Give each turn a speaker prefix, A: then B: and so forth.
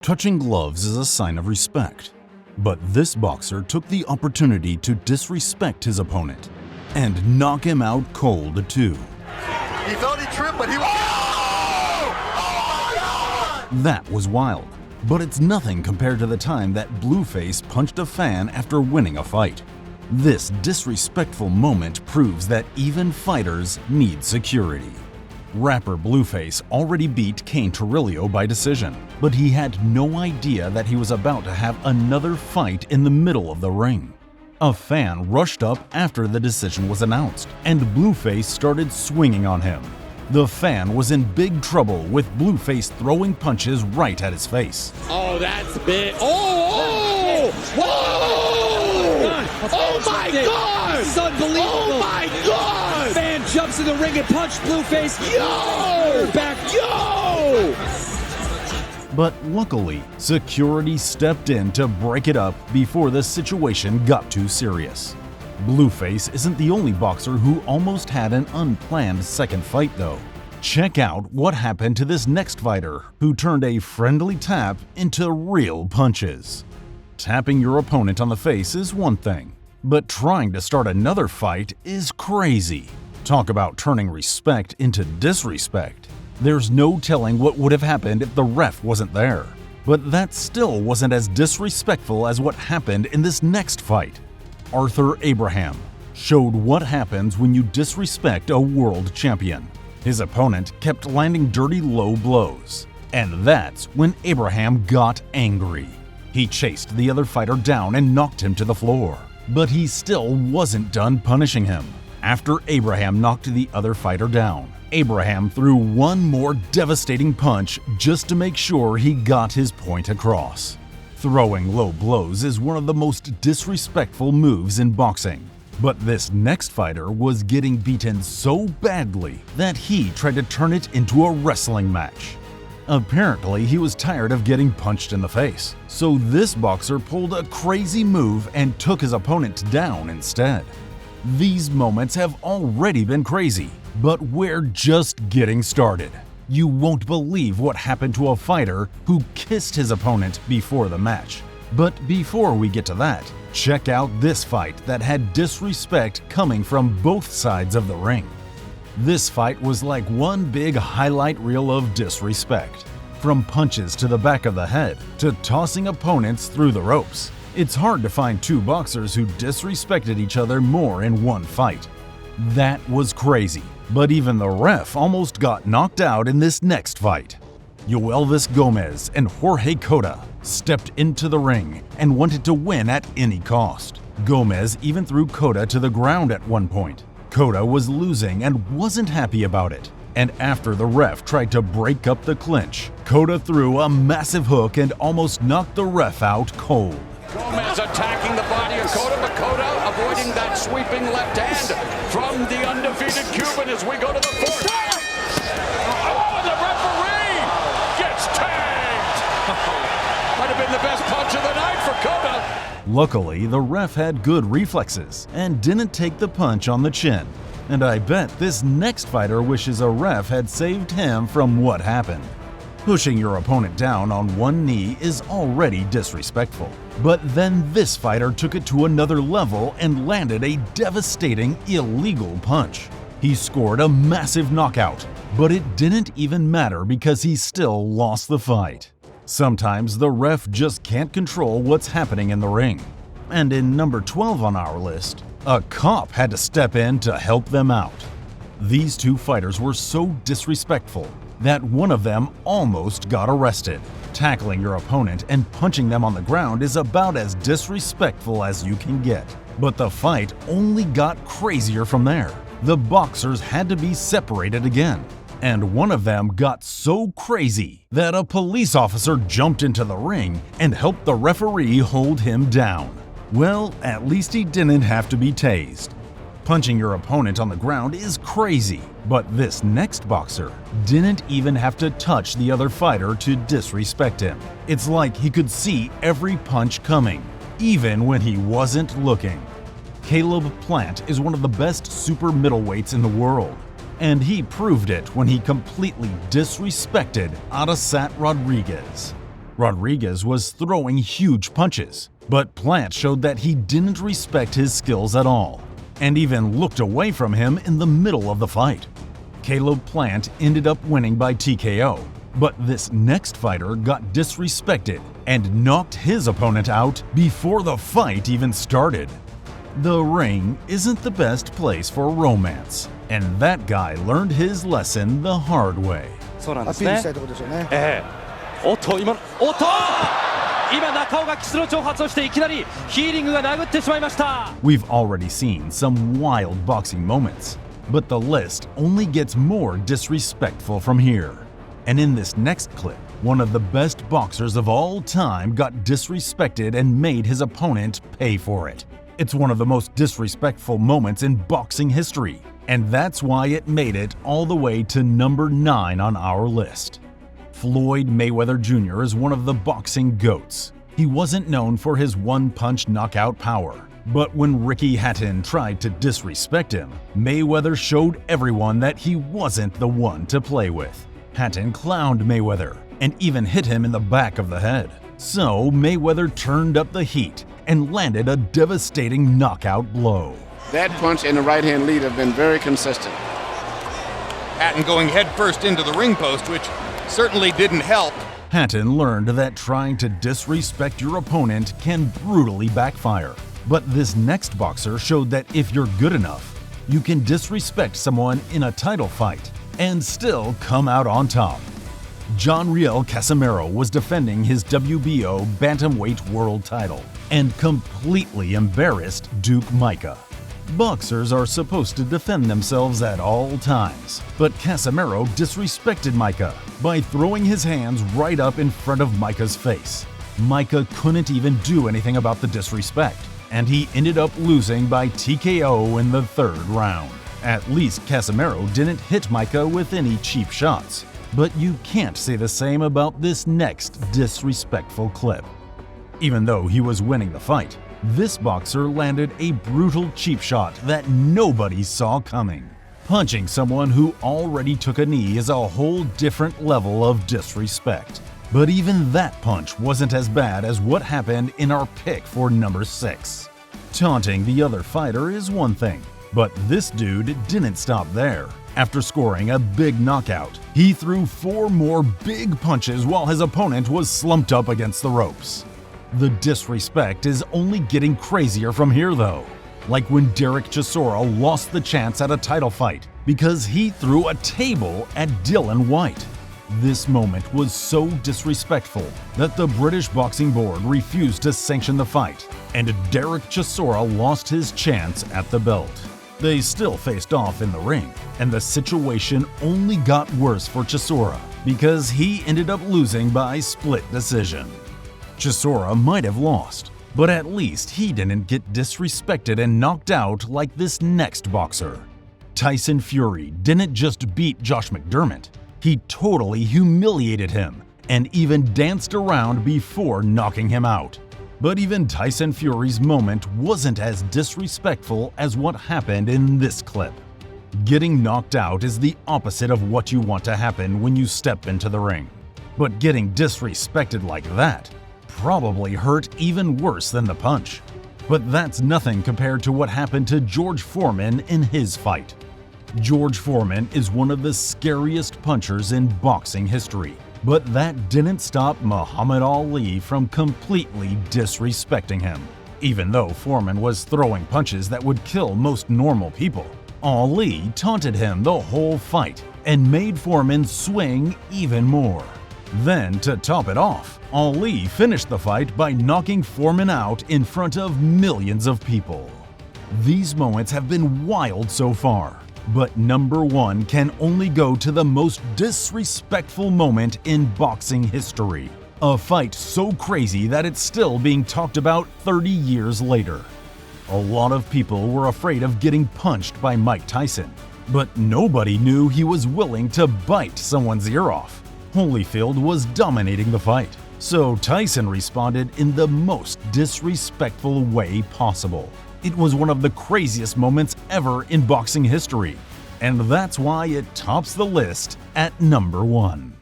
A: Touching gloves is a sign of respect, but this boxer took the opportunity to disrespect his opponent and knock him out cold too.
B: He thought he tripped, but he was... Oh!
A: That was wild, but it's nothing compared to the time that Blueface punched a fan after winning a fight. This disrespectful moment proves that even fighters need security. Rapper Blueface already beat Kane Torillo by decision, but he had no idea that he was about to have another fight in the middle of the ring. A fan rushed up after the decision was announced, and Blueface started swinging on him. The fan was in big trouble with Blueface throwing punches right at his face.
C: Oh, that's big. Oh! Whoa! Oh my God! This is unbelievable! Oh my God! Fan jumps in the ring and punched Blueface. Yo! Back, yo!
A: But luckily, security stepped in to break it up before the situation got too serious. Blueface isn't the only boxer who almost had an unplanned second fight though. Check out what happened to this next fighter who turned a friendly tap into real punches. Tapping your opponent on the face is one thing, but trying to start another fight is crazy. Talk about turning respect into disrespect. There's no telling what would have happened if the ref wasn't there. But that still wasn't as disrespectful as what happened in this next fight. Arthur Abraham showed what happens when you disrespect a world champion. His opponent kept landing dirty low blows, and that's when Abraham got angry. He chased the other fighter down and knocked him to the floor, but he still wasn't done punishing him. After Abraham knocked the other fighter down, Abraham threw one more devastating punch just to make sure he got his point across. Throwing low blows is one of the most disrespectful moves in boxing, but this next fighter was getting beaten so badly that he tried to turn it into a wrestling match. Apparently, he was tired of getting punched in the face, so this boxer pulled a crazy move and took his opponent down instead. These moments have already been crazy, but we're just getting started. You won't believe what happened to a fighter who kissed his opponent before the match. But before we get to that, check out this fight that had disrespect coming from both sides of the ring. This fight was like one big highlight reel of disrespect. From punches to the back of the head to tossing opponents through the ropes. It's hard to find two boxers who disrespected each other more in one fight. That was crazy, but even the ref almost got knocked out in this next fight. Yoelvis Gomez and Jorge Cota stepped into the ring and wanted to win at any cost. Gomez even threw Cota to the ground at one point. Cota was losing and wasn't happy about it. And after the ref tried to break up the clinch, Cota threw a massive hook and almost knocked the ref out cold.
D: Gomez attacking the body of Cota, but Cota avoiding that sweeping left hand from the undefeated Cuban as we go to the fourth. Oh, and the referee gets tagged! Might have been the best punch of the night for Cota.
A: Luckily, the ref had good reflexes and didn't take the punch on the chin. And I bet this next fighter wishes a ref had saved him from what happened. Pushing your opponent down on one knee is already disrespectful. But then this fighter took it to another level and landed a devastating, illegal punch. He scored a massive knockout, but it didn't even matter because he still lost the fight. Sometimes the ref just can't control what's happening in the ring. And in number 12 on our list, a cop had to step in to help them out. These two fighters were so disrespectful that one of them almost got arrested. Tackling your opponent and punching them on the ground is about as disrespectful as you can get. But the fight only got crazier from there. The boxers had to be separated again. And one of them got so crazy that a police officer jumped into the ring and helped the referee hold him down. Well, at least he didn't have to be tased. Punching your opponent on the ground is crazy, but this next boxer didn't even have to touch the other fighter to disrespect him. It's like he could see every punch coming, even when he wasn't looking. Caleb Plant is one of the best super middleweights in the world, and he proved it when he completely disrespected Adesat Rodriguez. Rodriguez was throwing huge punches, but Plant showed that he didn't respect his skills at all, and even looked away from him in the middle of the fight. Caleb Plant ended up winning by TKO, but this next fighter got disrespected and knocked his opponent out before the fight even started. The ring isn't the best place for romance, and that guy learned his lesson the hard way.
E: そうなんです
B: アピールし
E: ね
B: たいところでしょうね。
E: おっと今中尾がキスの挑発をしていきなりヒーリングが殴ってしまいました。
A: We've already seen some wild boxing moments, but the list only gets more disrespectful from here. And in this next clip, one of the best boxers of all time got disrespected and made his opponent pay for it. It's one of the most disrespectful moments in boxing history, and that's why it made it all the way to number 9 on our list. Floyd Mayweather Jr. is one of the boxing GOATs. He wasn't known for his one-punch knockout power, but when Ricky Hatton tried to disrespect him, Mayweather showed everyone that he wasn't the one to play with. Hatton clowned Mayweather and even hit him in the back of the head. So Mayweather turned up the heat and landed a devastating knockout blow.
F: That punch and the right-hand lead have been very consistent.
G: Hatton going headfirst into the ring post, which certainly didn't help.
A: Hatton learned that trying to disrespect your opponent can brutally backfire. But this next boxer showed that if you're good enough, you can disrespect someone in a title fight and still come out on top. John Riel Casimero was defending his WBO bantamweight world title and completely embarrassed Duke Micah. Boxers are supposed to defend themselves at all times, but Casimero disrespected Micah by throwing his hands right up in front of Micah's face. Micah couldn't even do anything about the disrespect, and he ended up losing by TKO in the 3rd round. At least Casimero didn't hit Micah with any cheap shots. But you can't say the same about this next disrespectful clip. Even though he was winning the fight, this boxer landed a brutal cheap shot that nobody saw coming. Punching someone who already took a knee is a whole different level of disrespect. But even that punch wasn't as bad as what happened in our pick for number 6. Taunting the other fighter is one thing, but this dude didn't stop there. After scoring a big knockout, he threw 4 more big punches while his opponent was slumped up against the ropes. The disrespect is only getting crazier from here though, like when Derek Chisora lost the chance at a title fight because he threw a table at Dylan White. This moment was so disrespectful that the British Boxing Board refused to sanction the fight, and Derek Chisora lost his chance at the belt. They still faced off in the ring, and the situation only got worse for Chisora because he ended up losing by split decision. Chisora might have lost, but at least he didn't get disrespected and knocked out like this next boxer. Tyson Fury didn't just beat Josh McDermott, he totally humiliated him and even danced around before knocking him out. But even Tyson Fury's moment wasn't as disrespectful as what happened in this clip. Getting knocked out is the opposite of what you want to happen when you step into the ring. But getting disrespected like that probably hurt even worse than the punch. But that's nothing compared to what happened to George Foreman in his fight. George Foreman is one of the scariest punchers in boxing history. But that didn't stop Muhammad Ali from completely disrespecting him. Even though Foreman was throwing punches that would kill most normal people, Ali taunted him the whole fight and made Foreman swing even more. Then, to top it off, Ali finished the fight by knocking Foreman out in front of millions of people. These moments have been wild so far. But number 1 can only go to the most disrespectful moment in boxing history. A fight so crazy that it's still being talked about 30 years later. A lot of people were afraid of getting punched by Mike Tyson, but nobody knew he was willing to bite someone's ear off. Holyfield was dominating the fight, so Tyson responded in the most disrespectful way possible. It was one of the craziest moments ever in boxing history, and that's why it tops the list at number 1.